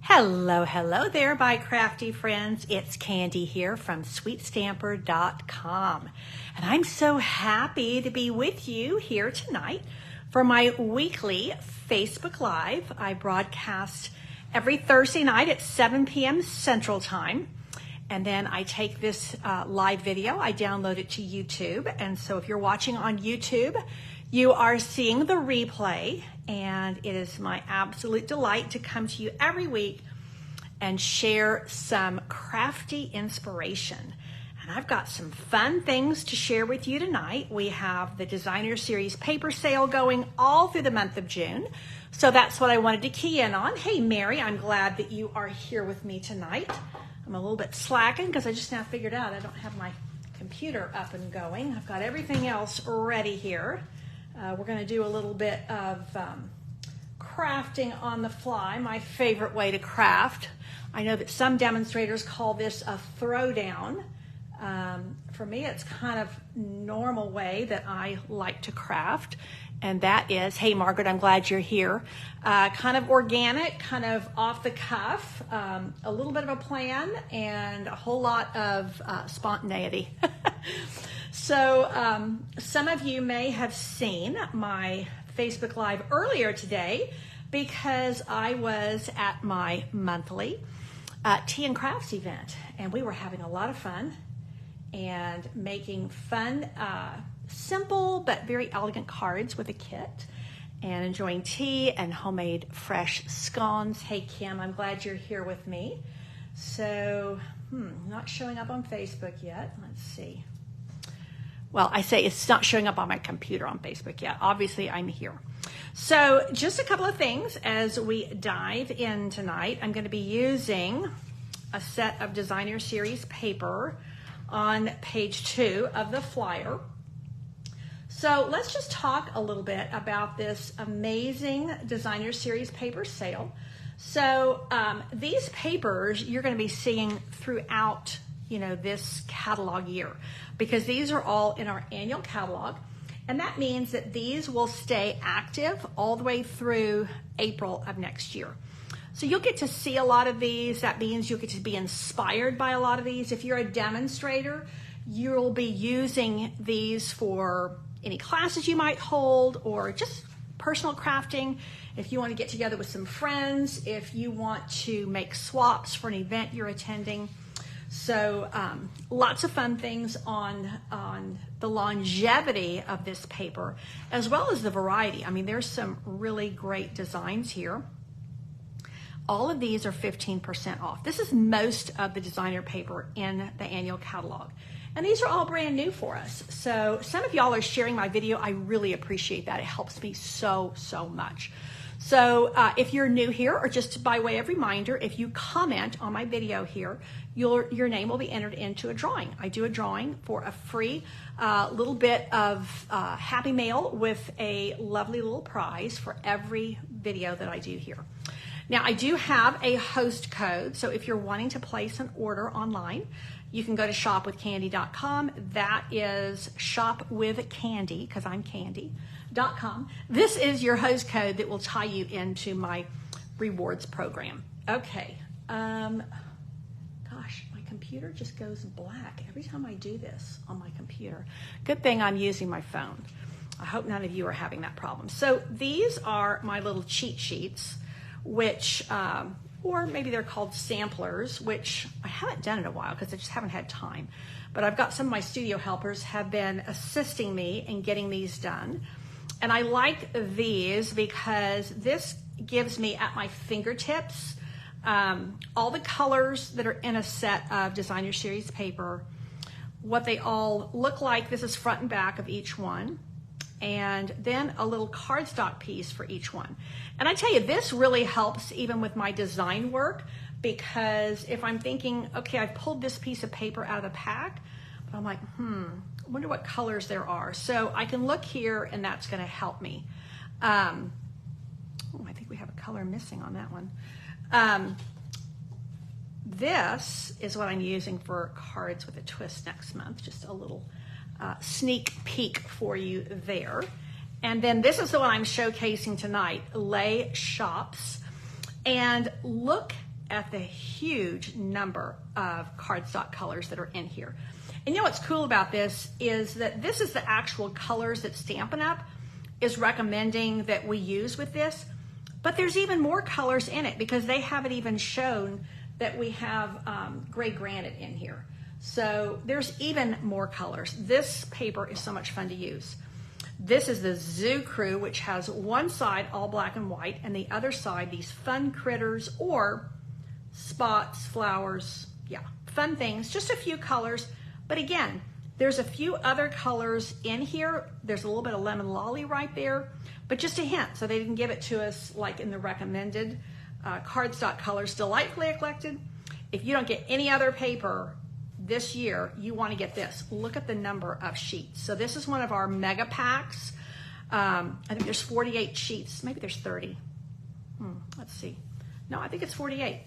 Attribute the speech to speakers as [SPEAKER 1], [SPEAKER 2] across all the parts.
[SPEAKER 1] Hello, hello there, my crafty friends. It's Candy here from sweetstamper.com. And I'm so happy to be with you here tonight for my weekly Facebook Live. I broadcast every Thursday night at 7 p.m. Central Time. And then I take this live video, I download it to YouTube. And so if you're watching on YouTube, you are seeing the replay, and it is my absolute delight to come to you every week and share some crafty inspiration. And I've got some fun things to share with you tonight. We have the Designer Series paper sale going all through the month of June. So that's what I wanted to key in on. Hey, Mary, I'm glad that you are here with me tonight. I'm a little bit slacking because I just now figured out I don't have my computer up and going. I've got everything else ready here. We're going to do a little bit of crafting on the fly, my favorite way to craft. I know that some demonstrators call this a throwdown. For me, it's kind of normal way that I like to craft, and that is, hey, Margaret, I'm glad you're here. Kind of organic, kind of off the cuff, a little bit of a plan, and a whole lot of spontaneity. So some of you may have seen my Facebook Live earlier today because I was at my monthly Tea and Crafts event, and we were having a lot of fun and making fun, simple but very elegant cards with a kit and enjoying tea and homemade fresh scones. Hey, Kim, I'm glad you're here with me. So, not showing up on Facebook yet. Let's see. Well, I say it's not showing up on my computer on Facebook yet. Obviously, I'm here. So just a couple of things as we dive in tonight. I'm going to be using a set of Designer Series paper on page 2 of the flyer. So let's just talk a little bit about this amazing Designer Series paper sale. So these papers you're going to be seeing throughout this catalog year, because these are all in our annual catalog, and that means that these will stay active all the way through April of next year. So you'll get to see a lot of these. That means you'll get to be inspired by a lot of these. If you're a demonstrator, you'll be using these for any classes you might hold or just personal crafting. If you want to get together with some friends, if you want to make swaps for an event you're attending. So lots of fun things on the longevity of this paper, as well as the variety. I mean, there's some really great designs here. All of these are 15% off. This is most of the designer paper in the annual catalog. And these are all brand new for us. So some of y'all are sharing my video. I really appreciate that. It helps me so, so much. So if you're new here, or just by way of reminder, if you comment on my video here, your name will be entered into a drawing. I do a drawing for a free little bit of Happy Mail with a lovely little prize for every video that I do here. Now, I do have a host code, so if you're wanting to place an order online, you can go to shopwithcandy.com. That is shopwithcandy, because I'm Candy.com. This is your host code that will tie you into my rewards program. Okay. Gosh, my computer just goes black every time I do this on my computer. Good thing I'm using my phone. I hope none of you are having that problem. So these are my little cheat sheets, which, or maybe they're called samplers, which I haven't done in a while because I just haven't had time. But I've got some of my studio helpers have been assisting me in getting these done. And I like these because this gives me at my fingertips all the colors that are in a set of Designer Series paper, what they all look like. This is front and back of each one. And then a little cardstock piece for each one. And I tell you, this really helps even with my design work, because if I'm thinking, okay, I've pulled this piece of paper out of the pack, but I'm like, I wonder what colors there are. So I can look here, and that's going to help me. I think we have a color missing on that one. This is what I'm using for cards with a twist next month, just a little sneak peek for you there. And then this is the one I'm showcasing tonight, Les Shops. And look at the huge number of cardstock colors that are in here. And you know what's cool about this is that this is the actual colors that Stampin' Up! Is recommending that we use with this, but there's even more colors in it because they haven't even shown that we have gray granite in here. So there's even more colors. This paper is so much fun to use. This is the Zoo Crew, which has one side all black and white and the other side these fun critters or spots, flowers, yeah, fun things, just a few colors. But again, there's a few other colors in here. There's a little bit of lemon lolly right there, but just a hint. So they didn't give it to us like in the recommended cardstock colors. Delightfully eclectic. If you don't get any other paper this year, you want to get this. Look at the number of sheets. So this is one of our mega packs. I think there's 48 sheets. Maybe there's 30. Let's see. No, I think it's 48.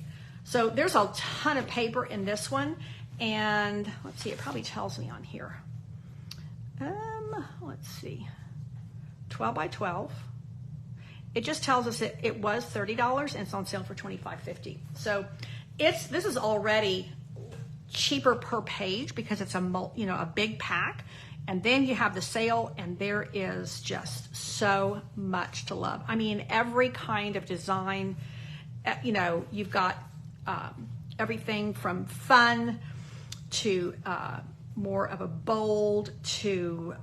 [SPEAKER 1] So there's a ton of paper in this one. And let's see, it probably tells me on here. Let's see, 12 by 12. It just tells us that it was $30 and it's on sale for $25.50. So this is already cheaper per page because it's a big pack. And then you have the sale, and there is just so much to love. I mean, every kind of design. You've got everything from fun to more of a bold to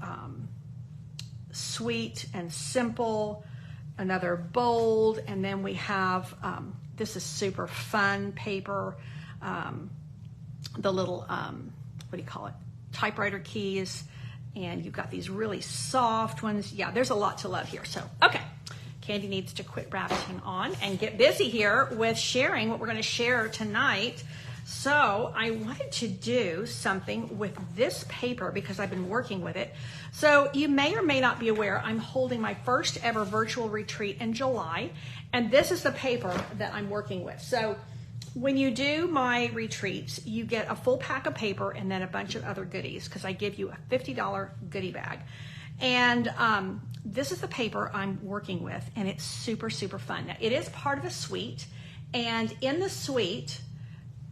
[SPEAKER 1] sweet and simple, another bold, and then we have, this is super fun paper, the little, what do you call it, typewriter keys, and you've got these really soft ones. Yeah, there's a lot to love here. So, okay. Candy needs to quit rabbiting on and get busy here with sharing what we're going to share tonight. So I wanted to do something with this paper because I've been working with it. So you may or may not be aware, I'm holding my first ever virtual retreat in July, and this is the paper that I'm working with. So when you do my retreats, you get a full pack of paper and then a bunch of other goodies because I give you a $50 goodie bag. And this is the paper I'm working with, and it's super, super fun. Now, it is part of a suite, and in the suite,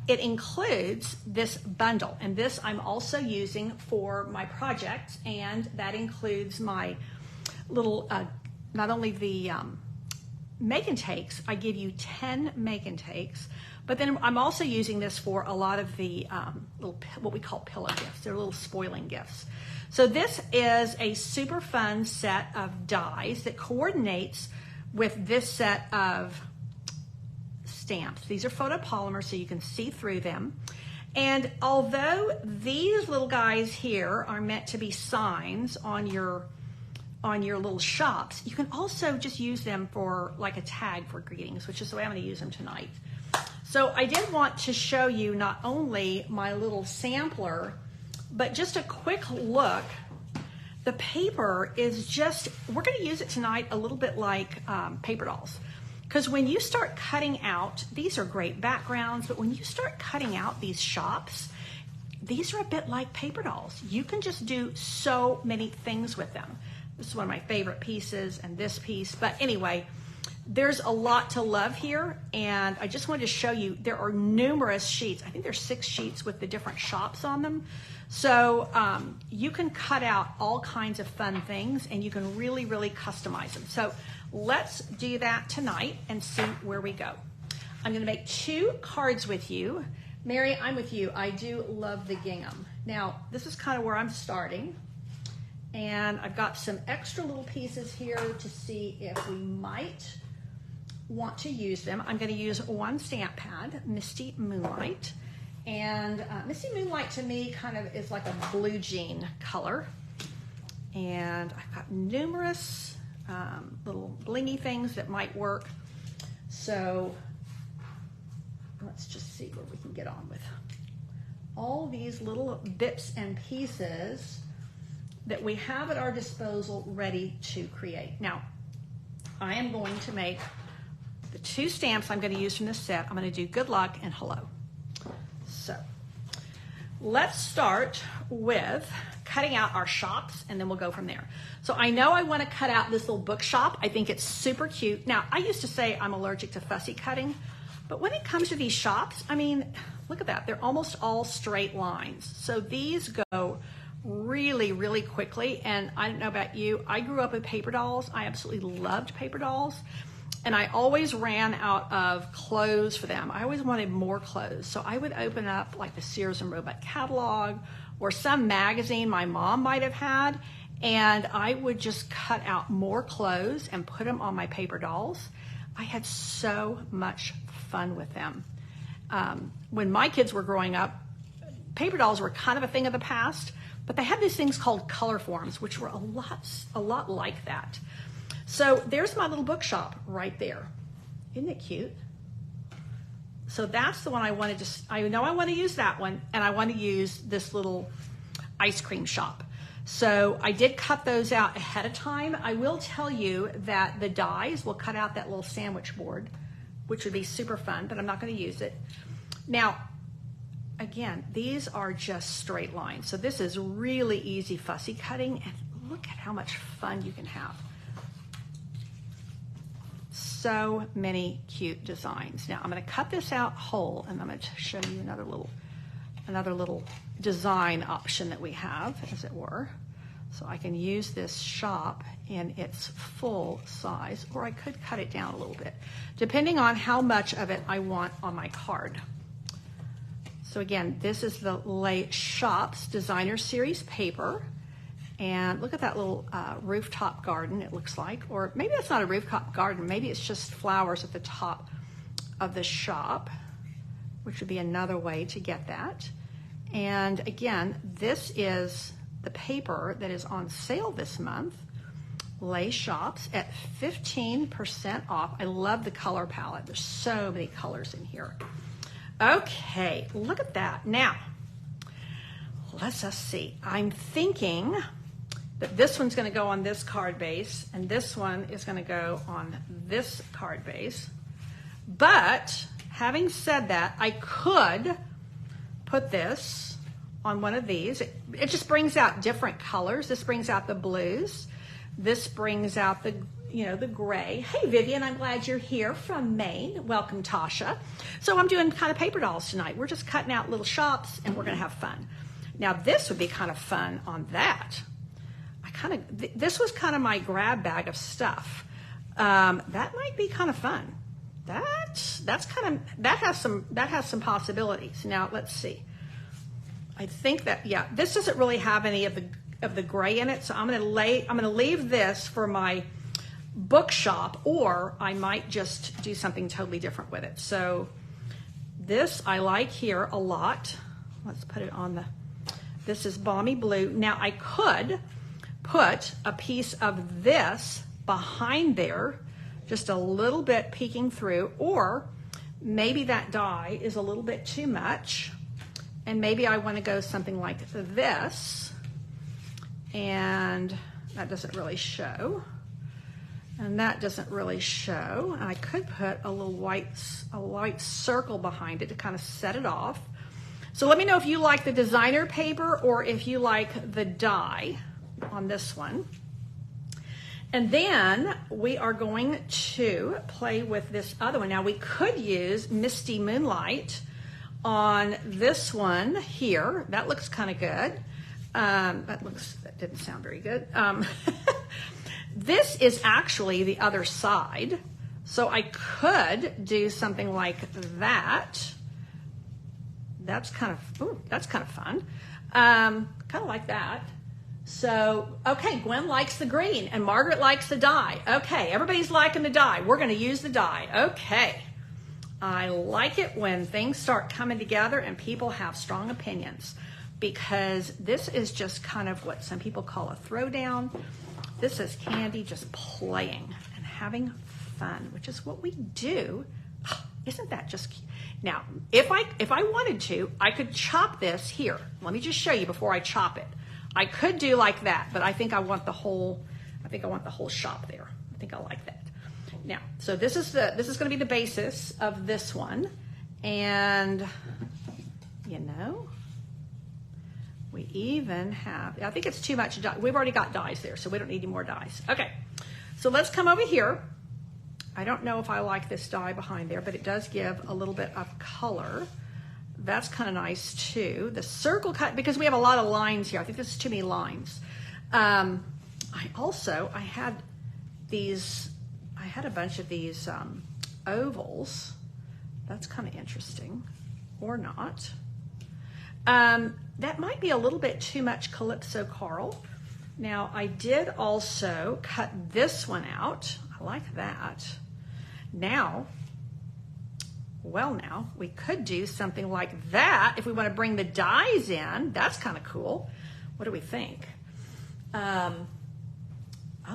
[SPEAKER 1] it includes this bundle, and this I'm also using for my projects, and that includes my little, not only the make and takes, I give you 10 make and takes, but then I'm also using this for a lot of the what we call pillow gifts. They're little spoiling gifts. So this is a super fun set of dies that coordinates with this set of stamps. These are photopolymer, so you can see through them. And although these little guys here are meant to be signs on your little shops, you can also just use them for like a tag for greetings, which is the way I'm going to use them tonight. So I did want to show you not only my little sampler, but just a quick look. The paper is just, we're going to use it tonight a little bit like paper dolls. Because when you start cutting out, these are great backgrounds, but when you start cutting out these shops, these are a bit like paper dolls. You can just do so many things with them. This is one of my favorite pieces, and this piece. But anyway, there's a lot to love here, and I just wanted to show you there are numerous sheets. I think there's 6 sheets with the different shops on them. So you can cut out all kinds of fun things, and you can really, really customize them. So let's do that tonight and see where we go. I'm going to make 2 cards with you. Mary, I'm with you. I do love the gingham. Now, this is kind of where I'm starting. And I've got some extra little pieces here to see if we might want to use them. I'm going to use one stamp pad, Misty Moonlight. And Misty Moonlight to me kind of is like a blue jean color. And I've got numerous little blingy things that might work. So let's just see where we can get on with all these little bits and pieces that we have at our disposal ready to create. Now, I am going to make the 2 stamps I'm going to use from this set. I'm going to do good luck and hello. So let's start with cutting out our shops, and then we'll go from there. So I know I want to cut out this little book shop. I think it's super cute. Now, I used to say I'm allergic to fussy cutting, but when it comes to these shops, I mean, look at that. They're almost all straight lines. So these go really, really quickly. And I don't know about you, I grew up with paper dolls. I absolutely loved paper dolls. And I always ran out of clothes for them. I always wanted more clothes. So I would open up like the Sears and Roebuck catalog or some magazine my mom might have had, and I would just cut out more clothes and put them on my paper dolls. I had so much fun with them. When my kids were growing up, paper dolls were kind of a thing of the past, but they had these things called color forms, which were a lot like that. So there's my little bookshop right there. Isn't it cute? So that's the one I wanted to, I know I want to use that one, and I want to use this little ice cream shop. So I did cut those out ahead of time. I will tell you that the dies will cut out that little sandwich board, which would be super fun, but I'm not going to use it. Now, again, these are just straight lines. So this is really easy fussy cutting, and look at how much fun you can have. So many cute designs. Now I'm going to cut this out whole, and I'm going to show you another little design option that we have, as it were. So I can use this shop in its full size, or I could cut it down a little bit, depending on how much of it I want on my card. So again, this is the Les Shops Designer Series paper. And look at that little rooftop garden, it looks like. Or maybe that's not a rooftop garden. Maybe it's just flowers at the top of the shop, which would be another way to get that. And again, this is the paper that is on sale this month. Les Shops at 15% off. I love the color palette. There's so many colors in here. Okay, look at that. Now, let's just see. I'm thinking that this one's going to go on this card base, and this one is going to go on this card base. But having said that, I could put this on one of these. It just brings out different colors. This brings out the blues. This brings out the gray. Hey, Vivian, I'm glad you're here from Maine. Welcome, Tasha. So I'm doing kind of paper dolls tonight. We're just cutting out little shops, and we're going to have fun. Now, this would be kind of fun on that. This was kind of my grab bag of stuff. That might be kind of fun. That has some possibilities. Now, let's see. I think that, yeah, this doesn't really have any of the gray in it, so I'm going to leave this for my bookshop, or I might just do something totally different with it. So this I like here a lot. Let's put it on this is Balmy Blue. Now I could put a piece of this behind there, just a little bit peeking through, or maybe that die is a little bit too much, and maybe I want to go something like this, and that doesn't really show. And that doesn't really show. And I could put a little white circle behind it to kind of set it off. So let me know if you like the designer paper or if you like the die on this one. And then we are going to play with this other one. Now we could use Misty Moonlight on this one here. That looks kind of good. That didn't sound very good. This is actually the other side. So I could do something like that. That's kind of fun. Kind of like that. So, okay, Gwen likes the green and Margaret likes the die. Okay, everybody's liking the die. We're going to use the die. Okay. I like it when things start coming together and people have strong opinions, because this is just kind of what some people call a throwdown. This is Candy just playing and having fun, which is what we do. Isn't that just cute? Now, if I wanted to, I could chop this here. Let me just show you before I chop it. I could do like that, but I think I want the whole shop there. I think I like that. Now, so this is going to be the basis of this one, and We even have, I think it's too much dye. We've already got dyes there, so we don't need any more dyes. Okay, so let's come over here. I don't know if I like this dye behind there, but it does give a little bit of color. That's kind of nice too. The circle cut, because we have a lot of lines here. I think this is too many lines. I had a bunch of these ovals. That's kind of interesting, or not. That might be a little bit too much Calypso Coral. Now, I did also cut this one out. I like that. Now, we could do something like that if we want to bring the dyes in. That's kind of cool. What do we think? I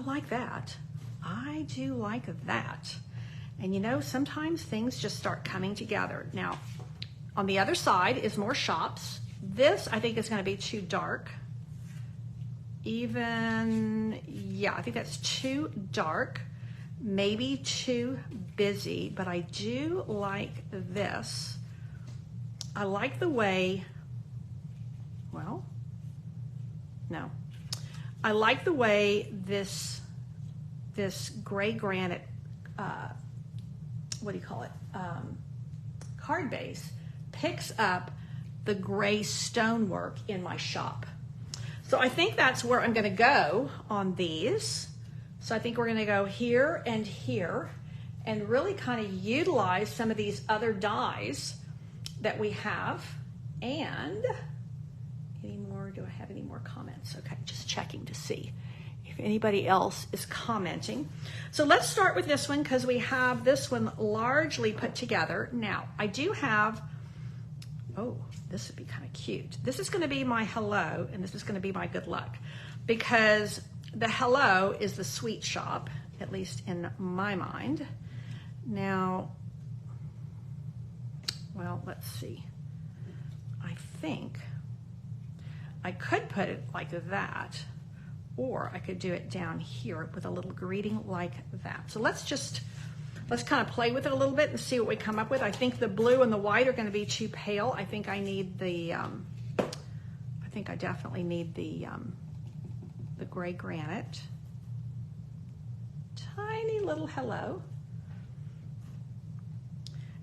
[SPEAKER 1] like that. I do like that. And you know, sometimes things just start coming together. Now, on the other side is more shops. This, I think, is going to be too dark. Yeah, I think that's too dark. Maybe too busy, but I do like this. I like the way, I like the way this gray granite, card base picks up the gray stonework in my shop. So I think that's where I'm going to go on these. So I think we're going to go here and really kind of utilize some of these other dyes that we have. And do I have any more comments? Okay, just checking to see if anybody else is commenting. So let's start with this one because we have this one largely put together. Now, I do have, this would be kind of cute. This is going to be my hello, and this is going to be my good luck, because the hello is the sweet shop, at least in my mind. Now, let's see. I think I could put it like that, or I could do it down here with a little greeting like that. So let's kind of play with it a little bit and see what we come up with. I think the blue and the white are going to be too pale. I think I need I definitely need the gray granite. Tiny little hello.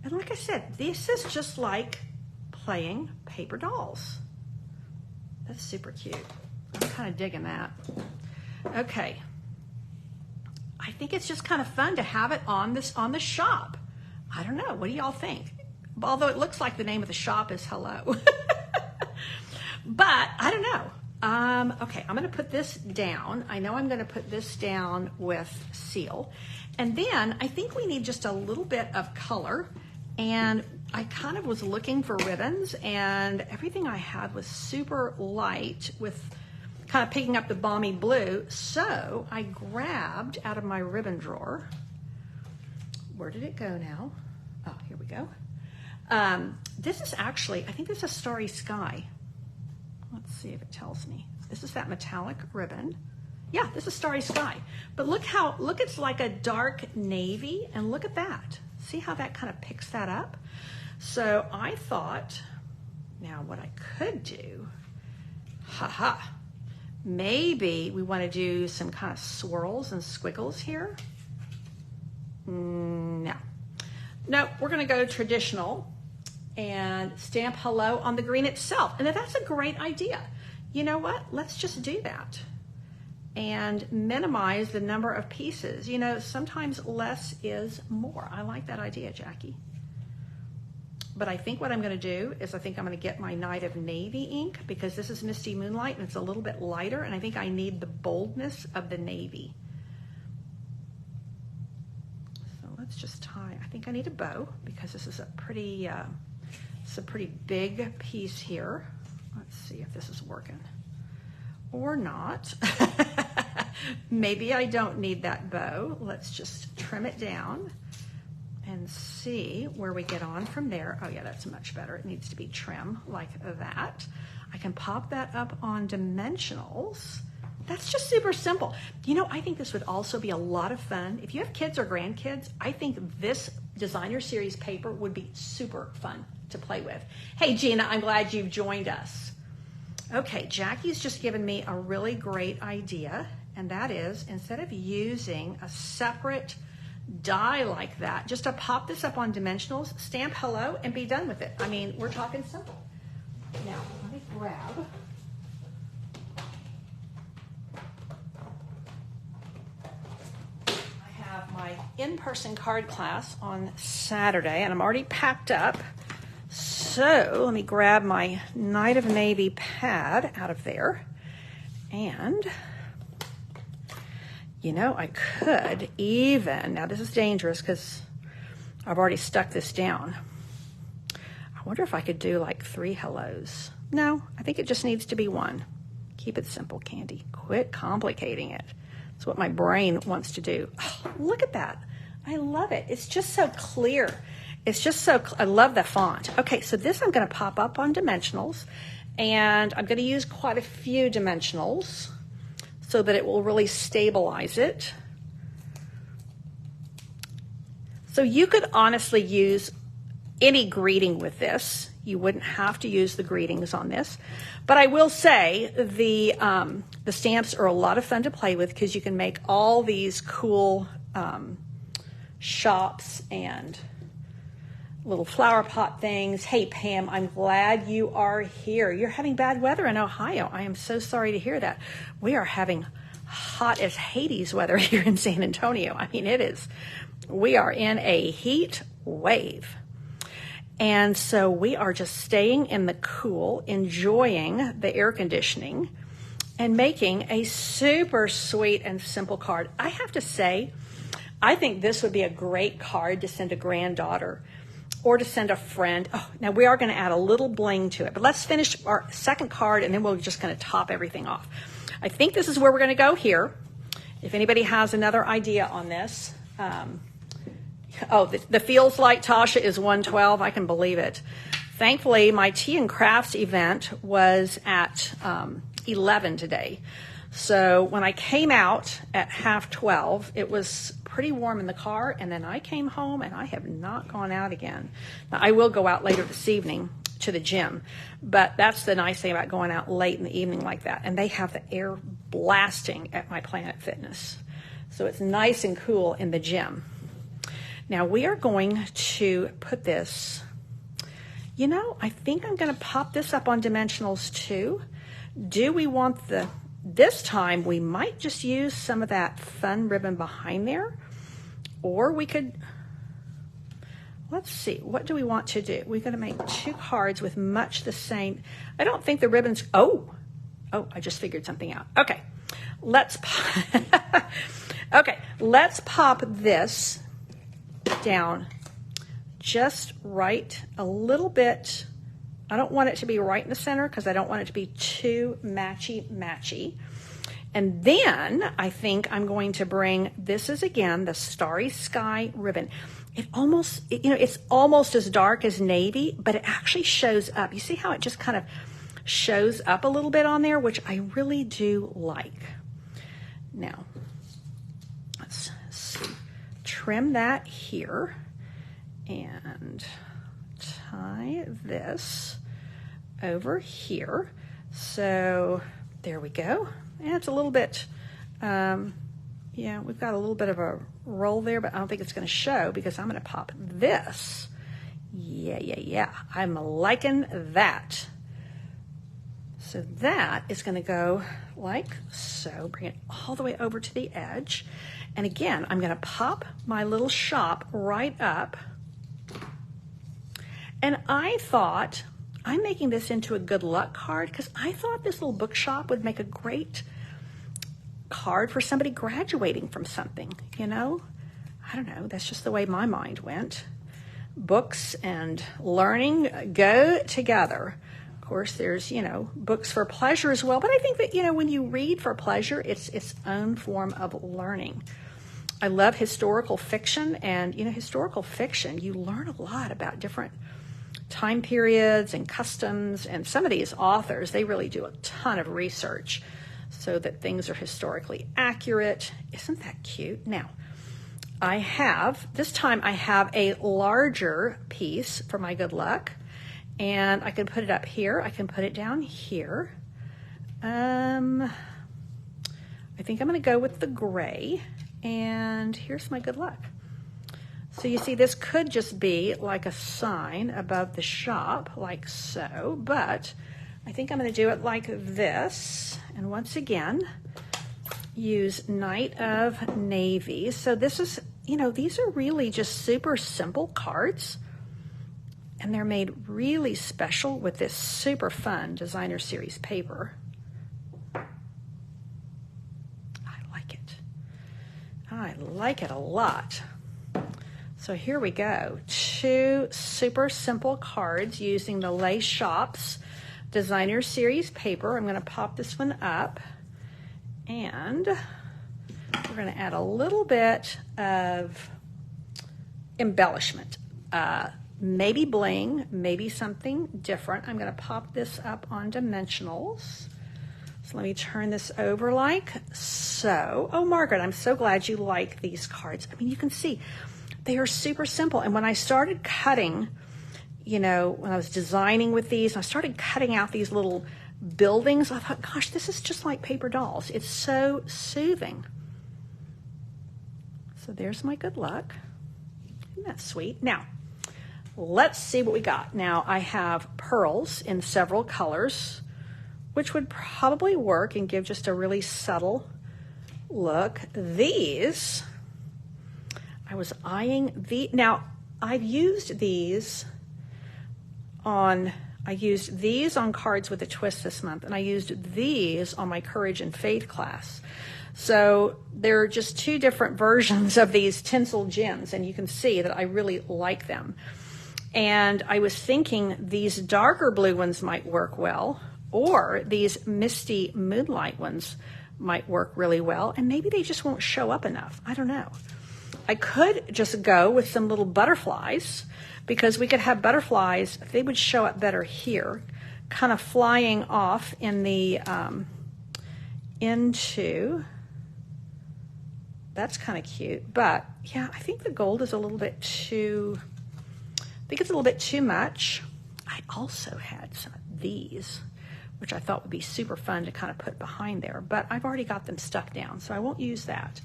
[SPEAKER 1] And like I said, this is just like playing paper dolls. That's super cute. I'm kind of digging that. Okay. I think it's just kind of fun to have it on the shop. I don't know. What do y'all think? Although it looks like the name of the shop is Hello. But I don't know. Okay, I'm going to put this down. I know I'm going to put this down with Seal. And then I think we need just a little bit of color. And I kind of was looking for ribbons, and everything I had was super light with kind of picking up the balmy blue. So I grabbed out of my ribbon drawer. Where did it go now? Oh, here we go. This is actually, I think this is Starry Sky. Let's see if it tells me. This is that metallic ribbon. Yeah, this is Starry Sky. But look, it's like a dark navy, and look at that. See how that kind of picks that up? So I thought, now what I could do, maybe we want to do some kind of swirls and squiggles here. No, we're going to go traditional and stamp hello on the green itself. And that's a great idea. You know what? Let's just do that and minimize the number of pieces. You know, sometimes less is more. I like that idea, Jackie. But I think what I'm going to do is I think I'm going to get my Night of Navy ink, because this is Misty Moonlight and it's a little bit lighter, and I think I need the boldness of the navy. So let's just tie. I think I need a bow because this is a pretty big piece here. Let's see if this is working or not. Maybe I don't need that bow. Let's just trim it down and see where we get on from there. Oh yeah, that's much better. It needs to be trim like that. I can pop that up on dimensionals. That's just super simple. You know, I think this would also be a lot of fun. If you have kids or grandkids, I think this designer series paper would be super fun to play with. Hey Gina, I'm glad you've joined us. Okay, Jackie's just given me a really great idea, and that is, instead of using a separate die like that, just to pop this up on dimensionals, stamp hello, and be done with it. I mean, we're talking simple. Now, let me grab. I have my in-person card class on Saturday, and I'm already packed up. So let me grab my Night of Navy pad out of there. And, you know, I could even, now this is dangerous because I've already stuck this down. I wonder if I could do like 3 hellos. No, I think it just needs to be 1. Keep it simple, Candy. Quit complicating it. It's what my brain wants to do. Oh, look at that. I love it. It's just so clear. It's just so, I love the font. Okay, so this I'm going to pop up on dimensionals, and I'm going to use quite a few dimensionals so that it will really stabilize it. So you could honestly use any greeting with this. You wouldn't have to use the greetings on this. But I will say the stamps are a lot of fun to play with because you can make all these cool shops and little flower pot things. Hey, Pam, I'm glad you are here. You're having bad weather in Ohio. I am so sorry to hear that. We are having hot as Hades weather here in San Antonio. I mean, we are in a heat wave. And so we are just staying in the cool, enjoying the air conditioning, and making a super sweet and simple card. I have to say, I think this would be a great card to send a granddaughter or to send a friend. Oh, now we are going to add a little bling to it, but let's finish our second card and then we're just going to top everything off. I think this is where we're going to go here. If anybody has another idea on this. The Feels Like Tasha is 112. I can believe it. Thankfully, my Tea and Crafts event was at 11 today. So when I came out at 11:30, it was pretty warm in the car, and then I came home and I have not gone out again. Now, I will go out later this evening to the gym, but that's the nice thing about going out late in the evening like that. And they have the air blasting at my Planet Fitness. So it's nice and cool in the gym. Now we are going to put this, you know, I think I'm going to pop this up on dimensionals too. Do we want this time we might just use some of that fun ribbon behind there, or we could, let's see, what do we want to do? We're going to make 2 cards with much the same. I don't think the ribbons, oh, I just figured something out. Okay, let's pop this down just right a little bit. I don't want it to be right in the center because I don't want it to be too matchy. And then I think I'm going to bring, this is again the Starry Sky ribbon. It's almost as dark as navy, but it actually shows up. You see how it just kind of shows up a little bit on there, which I really do like. Now, let's see. Trim that here and tie this over here. So there we go. And it's a little bit, we've got a little bit of a roll there, but I don't think it's going to show because I'm going to pop this. Yeah. I'm liking that. So that is going to go like so. Bring it all the way over to the edge. And again, I'm going to pop my little shop right up. And I thought, I'm making this into a good luck card because I thought this little bookshop would make a great card for somebody graduating from something, you know? I don't know, that's just the way my mind went. Books and learning go together. Of course, there's, books for pleasure as well. But I think that, when you read for pleasure, it's its own form of learning. I love historical fiction, and, historical fiction, you learn a lot about different time periods and customs, and some of these authors, they really do a ton of research so that things are historically accurate. Isn't that cute? Now, this time I have a larger piece for my good luck, and I can put it up here. I can put it down here. I think I'm going to go with the gray, and here's my good luck. So you see, this could just be like a sign above the shop, like so, but I think I'm going to do it like this. And once again, use Knight of Navy. So this is, you know, these are really just super simple cards, and they're made really special with this super fun designer series paper. I like it a lot. So here we go. 2 super simple cards using the Les Shops Designer Series paper. I'm going to pop this one up, and we're going to add a little bit of embellishment. Maybe bling, maybe something different. I'm going to pop this up on dimensionals. So let me turn this over like so. Oh, Margaret, I'm so glad you like these cards. I mean, you can see they are super simple. And when I started cutting, you know, when I was designing with these, and I started cutting out these little buildings, I thought, gosh, this is just like paper dolls. It's so soothing. So there's my good luck. Isn't that sweet? Now, let's see what we got. Now, I have pearls in several colors, which would probably work and give just a really subtle look. These, I was eyeing now I've used these on, cards with a twist this month, and I used these on my Courage and Faith class. So there are just 2 different versions of these tinsel gems, and you can see that I really like them. And I was thinking these darker blue ones might work well, or these misty moonlight ones might work really well, and maybe they just won't show up enough. I don't know. I could just go with some little butterflies, because we could have butterflies, they would show up better here, kind of flying off in the, that's kind of cute. But yeah, I think the gold is a little bit too, it's a little bit too much. I also had some of these, which I thought would be super fun to kind of put behind there, but I've already got them stuck down, so I won't use that.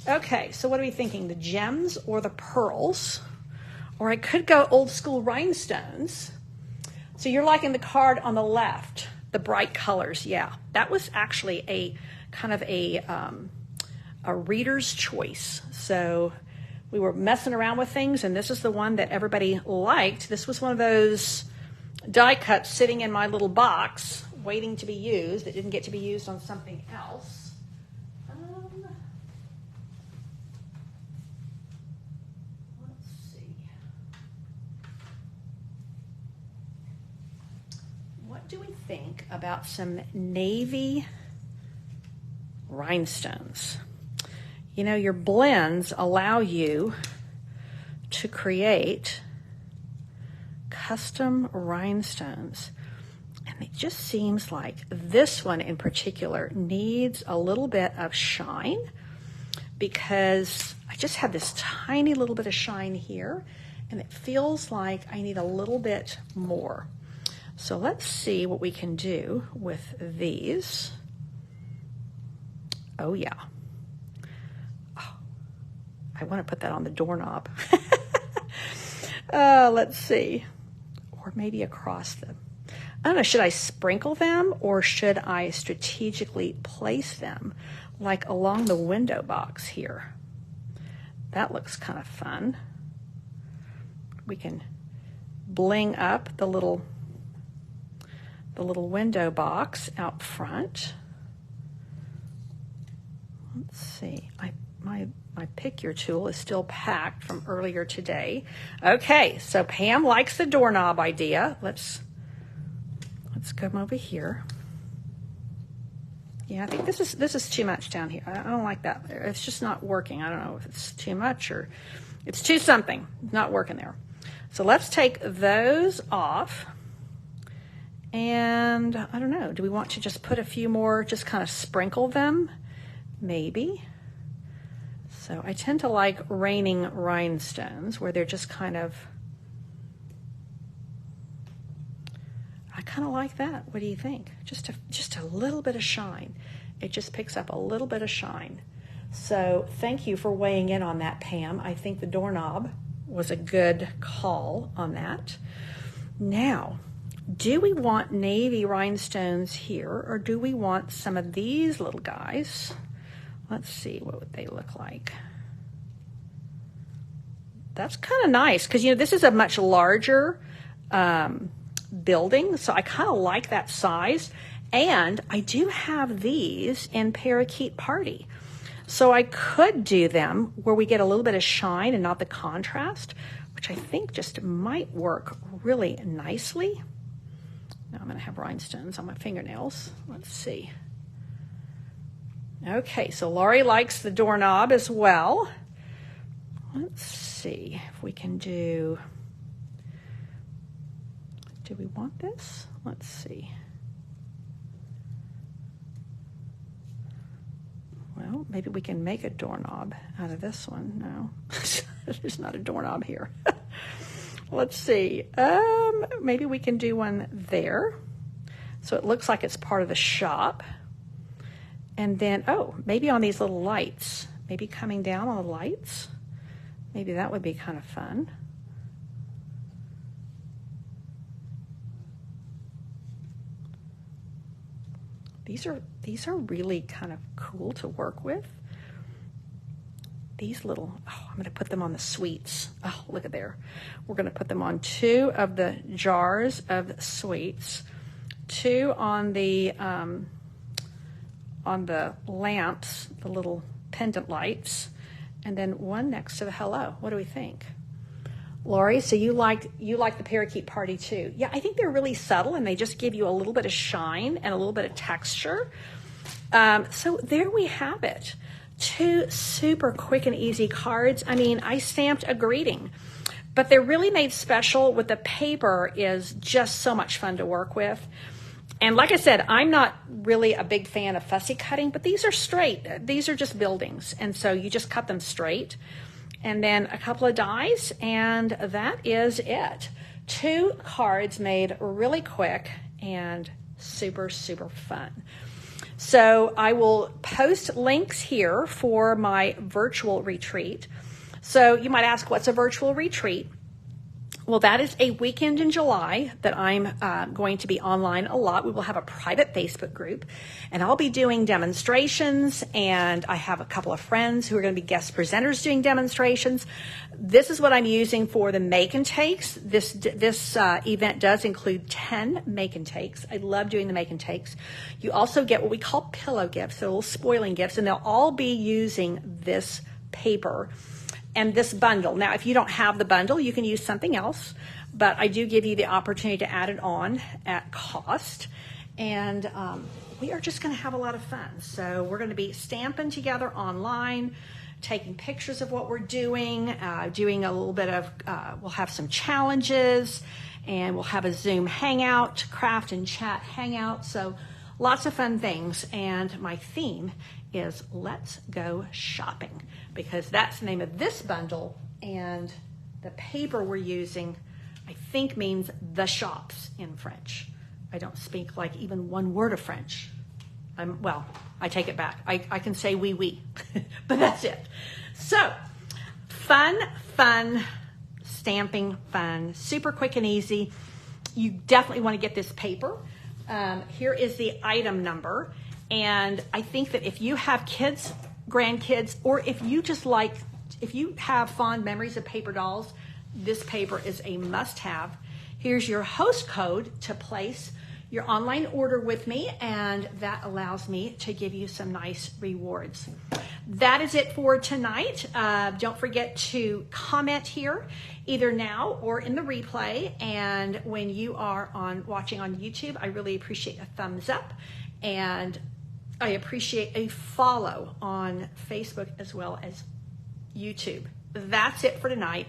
[SPEAKER 1] Okay, so what are we thinking? The gems or the pearls? Or I could go old school rhinestones. So you're liking the card on the left, the bright colors. Yeah, that was actually a kind of a reader's choice. So we were messing around with things, and this is the one that everybody liked. This was one of those die cuts sitting in my little box waiting to be used. It didn't get to be used on something else. Let's see. What do we think about some navy rhinestones? You know, your blends allow you to create custom rhinestones. And it just seems like this one in particular needs a little bit of shine, because I just have this tiny little bit of shine here, and it feels like I need a little bit more. So let's see what we can do with these. Oh yeah. Oh, I want to put that on the doorknob. Let's see. Or maybe across them. I don't know, should I sprinkle them, or should I strategically place them like along the window box here? That looks kind of fun. We can bling up the little window box out front. Let's see. My pick your tool is still packed from earlier today. Okay, so Pam likes the doorknob idea. Let's come over here. Yeah, I think this is too much down here. I don't like that. It's just not working. I don't know if it's too much or it's too something. It's not working there. So let's take those off. And I don't know, do we want to just put a few more, just kind of sprinkle them? Maybe. So I tend to like raining rhinestones where they're just kind of, I kind of like that. What do you think? Just a little bit of shine. It just picks up a little bit of shine. So thank you for weighing in on that, Pam. I think the doorknob was a good call on that. Now, do we want navy rhinestones here, or do we want some of these little guys? Let's see, what would they look like? That's kind of nice, because, this is a much larger building, so I kind of like that size. And I do have these in Parakeet Party. So I could do them where we get a little bit of shine and not the contrast, which I think just might work really nicely. Now I'm going to have rhinestones on my fingernails. Let's see. Okay, so Laurie likes the doorknob as well. Let's see if we can do we want this? Let's see. Well, maybe we can make a doorknob out of this one. No, there's not a doorknob here. Let's see. Maybe we can do one there. So it looks like it's part of the shop. And then, maybe on these little lights, maybe coming down on the lights. Maybe that would be kind of fun. These are really kind of cool to work with. These little, I'm going to put them on the sweets. Oh, look at there. We're going to put them on 2 of the jars of sweets, 2 on the lamps, the little pendant lights, and then 1 next to the hello. What do we think? Laurie, so you like the Parakeet Party too. Yeah, I think they're really subtle and they just give you a little bit of shine and a little bit of texture. So there we have it. 2 super quick and easy cards. I mean, I stamped a greeting, but they're really made special with the paper is just so much fun to work with. And like I said, I'm not really a big fan of fussy cutting, but these are straight. These are just buildings. And so you just cut them straight. And then a couple of dies, and that is it. 2 cards made really quick and super, super fun. So I will post links here for my virtual retreat. So you might ask, what's a virtual retreat? Well, that is a weekend in July that I'm going to be online a lot. We will have a private Facebook group, and I'll be doing demonstrations, and I have a couple of friends who are going to be guest presenters doing demonstrations. This is what I'm using for the make and takes. This event does include 10 make and takes. I love doing the make and takes. You also get what we call pillow gifts, so little spoiling gifts, and they'll all be using this paper and this bundle. Now, if you don't have the bundle, you can use something else, but I do give you the opportunity to add it on at cost. And we are just going to have a lot of fun. So we're going to be stamping together online, taking pictures of what we're doing, doing a little bit of, we'll have some challenges, and we'll have a Zoom hangout, craft and chat hangout. So lots of fun things. And my theme is Let's Go Shopping, because that's the name of this bundle, and the paper we're using, I think, means the shops in French. I don't speak like even 1 word of French. Well, I take it back. I can say oui, oui, but that's it. So fun, stamping fun, super quick and easy. You definitely want to get this paper. Here is the item number. And I think that if you have kids, grandkids, or if you have fond memories of paper dolls, this paper is a must-have. Here's your host code to place your online order with me, and that allows me to give you some nice rewards. That is it for tonight. Don't forget to comment here, either now or in the replay. And when you are watching on YouTube, I really appreciate a thumbs up, and I appreciate a follow on Facebook as well as YouTube. That's it for tonight.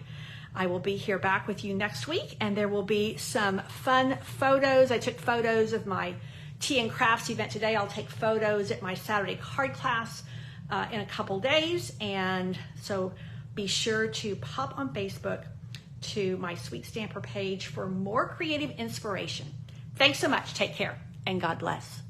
[SPEAKER 1] I will be here back with you next week, and there will be some fun photos. I took photos of my Tea and Crafts event today. I'll take photos at my Saturday card class in a couple days, and so be sure to pop on Facebook to my Sweet Stamper page for more creative inspiration. Thanks so much. Take care and God bless.